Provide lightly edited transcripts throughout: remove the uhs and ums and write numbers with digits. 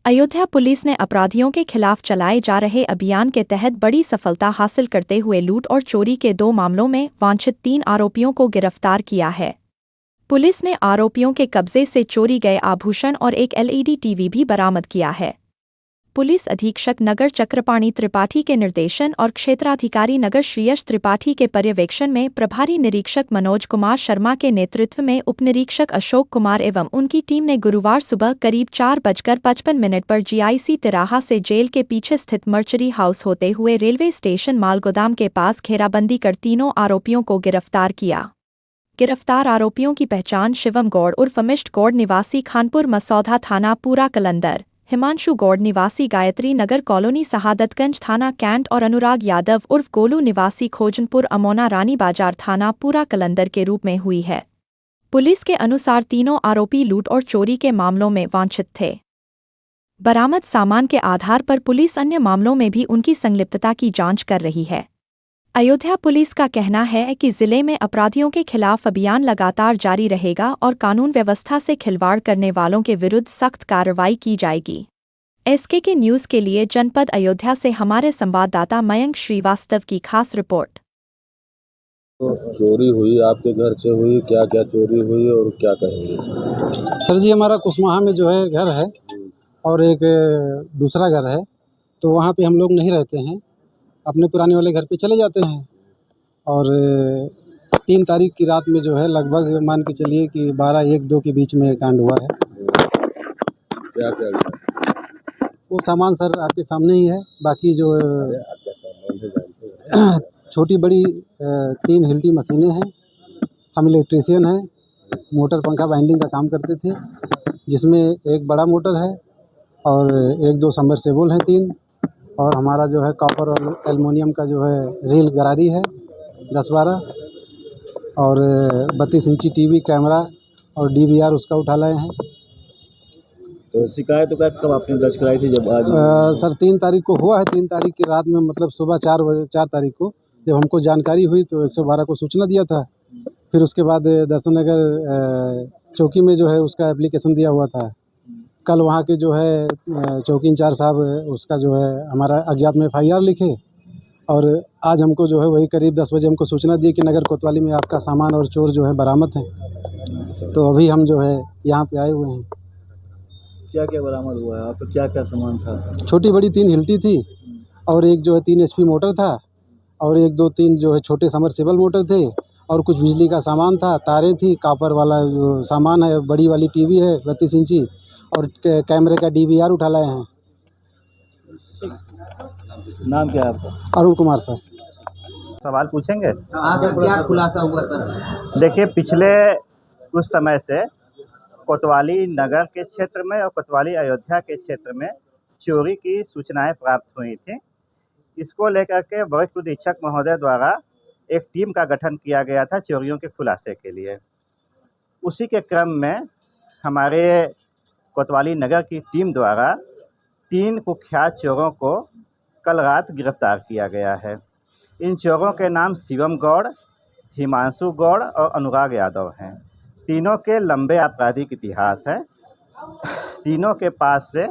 Ayodhya police ने अपराधियों के खिलाफ चलाए जा रहे अभियान के तहत बड़ी सफलता हासिल करते हुए लूट और चोरी के 2 मामलों में वांछित 3 आरोपियों को गिरफ्तार किया है। पुलिस ने आरोपियों के कब्जे से चोरी गए आभूषण और एक एलईडी टीवी भी बरामद किया है। पुलिस अधीक्षक नगर चक्रपाणी त्रिपाठी के निर्देशन और क्षेत्राधिकारी नगर श्रीयश त्रिपाठी के पर्यवेक्षण में प्रभारी निरीक्षक मनोज कुमार शर्मा के नेतृत्व में उपनिरीक्षक अशोक कुमार एवं उनकी टीम ने गुरुवार सुबह करीब 4:55 पर जीआईसी तिराहा से जेल के पीछे स्थित मर्चरी हाउस होते हुए रेलवे स्टेशन मालगोदाम के पास घेराबंदी कर तीनों आरोपियों को गिरफ्तार किया। गिरफ्तार आरोपियों की पहचान शिवम गौड़ उर्फ अमिष्ट गौड़ निवासी खानपुर मसौदा थाना पूरा कलंदर, हिमांशु गौड़ निवासी गायत्री नगर कॉलोनी शहादतगंज थाना कैंट और अनुराग यादव उर्फ गोलू निवासी खोजनपुर अमोना रानी बाजार थाना पूरा कलंदर के रूप में हुई है। पुलिस के अनुसार तीनों आरोपी लूट और चोरी के मामलों में वांछित थे। बरामद सामान के आधार पर पुलिस अन्य मामलों में भी उनकी संलिप्तता की जांच कर रही है। अयोध्या पुलिस का कहना है कि जिले में अपराधियों के खिलाफ अभियान लगातार जारी रहेगा और कानून व्यवस्था से खिलवाड़ करने वालों के विरुद्ध सख्त कार्रवाई की जाएगी। एसके न्यूज़ के लिए जनपद अयोध्या से हमारे संवाददाता मयंक श्रीवास्तव की खास रिपोर्ट। तो चोरी हुई, आपके घर से हुई, क्या क्या चोरी हुई और क्या कहेंगे? सर जी, हमारा कुशमाहा में जो है घर है और एक दूसरा घर है, तो वहाँ पे हम लोग नहीं रहते हैं, अपने पुराने वाले घर पे चले जाते हैं। और 3 तारीख की रात में जो है लगभग मान के चलिए कि 12-1-2 के बीच में कांड हुआ है। क्या क्या हुआ? वो सामान सर आपके सामने ही है। बाकी जो छोटी बड़ी 3 हिल्टी मशीनें हैं। हम इलेक्ट्रीशियन हैं, मोटर पंखा वाइंडिंग का काम करते थे, जिसमें एक बड़ा मोटर है और 1-2 सबमर्सिबल हैं 3, और हमारा जो है कॉपर और एल्युमिनियम का जो है रील गरारी है 10-12, और 32 इंची टीवी कैमरा और डीवीआर उसका उठा लाए हैं। तो शिकायत कब आपने दर्ज कराई थी? जब आज सर 3 तारीख को हुआ है। 3 तारीख की रात में, मतलब सुबह 4 तारीख को जब हमको जानकारी हुई तो 112 को सूचना दिया था। फिर उसके बाद दर्शन नगर चौकी में जो है उसका एप्लीकेशन दिया हुआ था। कल वहाँ के जो है चौकी इंचार्ज साहब उसका जो है हमारा अज्ञात में FIR लिखे, और आज हमको जो है वही करीब 10 बजे हमको सूचना दी कि नगर कोतवाली में आपका सामान और चोर जो है बरामद है। तो अभी हम जो है यहाँ पे आए हुए हैं। क्या क्या बरामद हुआ है? आपका क्या क्या सामान था? छोटी बड़ी 3 हिल्टी थी और एक जो है 3 HP मोटर था, और 1-2-3 जो है छोटे समरसेबल मोटर थे, और कुछ बिजली का सामान था, तारें थी, कॉपर वाला जो सामान है, बड़ी वाली टीवी है 32 इंची, और कैमरे का DVR उठा लाए हैं। नाम क्या है आपका? अरुण कुमार सर। सवाल पूछेंगे? हाँ सर, क्या खुलासा हुआ सर? देखिए, पिछले कुछ समय से कोतवाली नगर के क्षेत्र में और कोतवाली अयोध्या के क्षेत्र में चोरी की सूचनाएं प्राप्त हुई थी। इसको लेकर के वरिष्ठ निरीक्षक महोदय द्वारा एक टीम का गठन किया गया था चोरियों के खुलासे के लिए। उसी के क्रम में हमारे कोतवाली नगर की टीम द्वारा 3 कुख्यात चोरों को कल रात गिरफ्तार किया गया है। इन चोरों के नाम शिवम गौड़, हिमांशु गौड़ और अनुराग यादव हैं। तीनों के लंबे आपराधिक इतिहास है। तीनों के पास से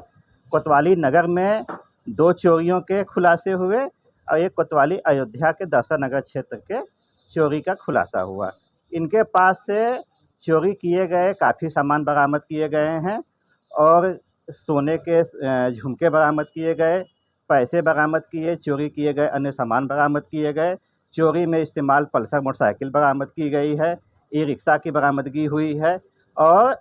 कोतवाली नगर में 2 चोरियों के खुलासे हुए और एक कोतवाली अयोध्या के दर्शन नगर क्षेत्र के चोरी का खुलासा हुआ। इनके पास से चोरी किए गए काफ़ी सामान बरामद किए गए हैं और सोने के झुमके बरामद किए गए, पैसे बरामद किए, चोरी किए गए अन्य सामान बरामद किए गए। चोरी में इस्तेमाल पल्सर मोटरसाइकिल बरामद की गई है, ई-रिक्शा की बरामदगी हुई है और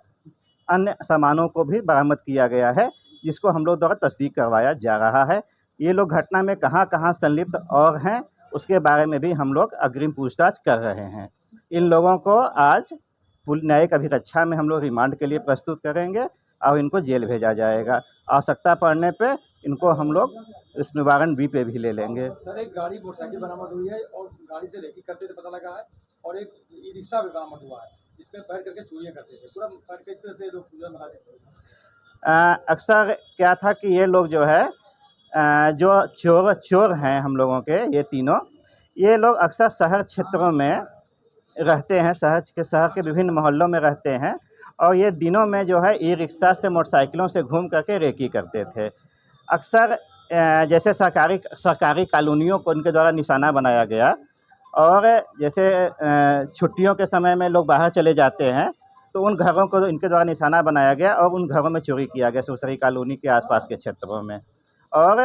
अन्य सामानों को भी बरामद किया गया है, जिसको हम लोग द्वारा तस्दीक करवाया जा रहा है। ये लोग घटना में कहाँ कहाँ संलिप्त और हैं, उसके बारे में भी हम लोग अग्रिम पूछताछ कर रहे हैं। इन लोगों को आज न्यायिक अभिरक्षा में हम लोग रिमांड के लिए प्रस्तुत करेंगे और इनको जेल भेजा जाएगा। आवश्यकता पड़ने पे इनको हम लोग इस निवारण बी पे भी ले लेंगे। सर, एक गाड़ी मोटरसाइकिल बरामद हुई है और गाड़ी से रेकी करते थे पता लगा है, और एक ई-रिक्शा भी बरामद हुआ है जिसमें बैठ करके चोरियां करते थे। पूरा किस तरह से लोग पूजा मनाते थे? अक्सर क्या था कि ये लोग जो है जो चोर हैं हम लोगों के, ये तीनों, ये लोग अक्सर शहर क्षेत्रों में रहते हैं, शहर के विभिन्न मोहल्लों में रहते हैं और ये दिनों में जो है ई रिक्शा से मोटरसाइकिलों से घूम करके रेकी करते थे। अक्सर जैसे सरकारी कॉलोनियों को इनके द्वारा निशाना बनाया गया, और जैसे छुट्टियों के समय में लोग बाहर चले जाते हैं तो उन घरों को इनके द्वारा निशाना बनाया गया और उन घरों में चोरी किया गया सुरसरी कॉलोनी के आसपास के क्षेत्रों में। और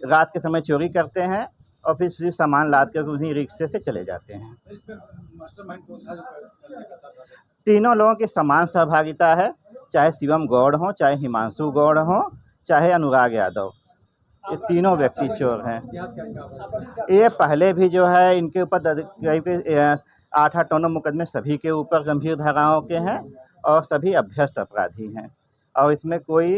रात के समय चोरी करते हैं और फिर सामान लाद कर उन्हीं रिक्शे से चले जाते हैं। इसमें मास्टरमाइंड कौन था जो करता था? तीनों लोगों की समान सहभागिता है, चाहे शिवम गौड़ हों, चाहे हिमांशु गौड़ हों, चाहे अनुराग यादव, ये तीनों व्यक्ति चोर हैं। इतिहास क्या लिखा? ये पहले भी जो है इनके ऊपर करीब 8 9 मुकदमे सभी के ऊपर गंभीर धाराओं के हैं और सभी अभ्यस्त अपराधी हैं, और इसमें कोई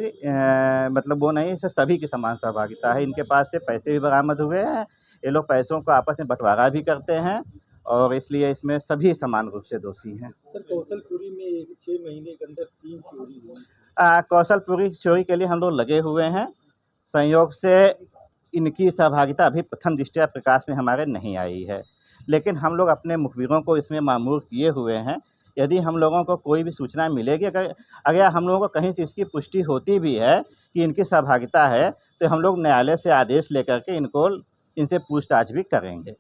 मतलब वो नहीं, इसमें सभी की समान सहभागिता है। इनके पास से पैसे भी बरामद हुए हैं, ये लोग पैसों को आपस में बंटवारा भी करते हैं, और इसलिए इसमें सभी समान रूप से दोषी हैं। सर, कौशलपुरी में 6 महीने के अंदर 3 चोरी हुई। कौशलपुरी चोरी के लिए हम लोग लगे हुए हैं। संयोग से इनकी सहभागिता अभी प्रथम दृष्टया प्रकाश में हमारे नहीं आई है, लेकिन हम लोग अपने मुखबिरों को इसमें मामूर किए हुए हैं। यदि हम लोगों को कोई भी सूचना मिलेगी, अगर हम लोगों को कहीं से इसकी पुष्टि होती भी है कि इनकी सहभागिता है, तो हम लोग न्यायालय से आदेश लेकर के इनसे पूछताछ भी करेंगे।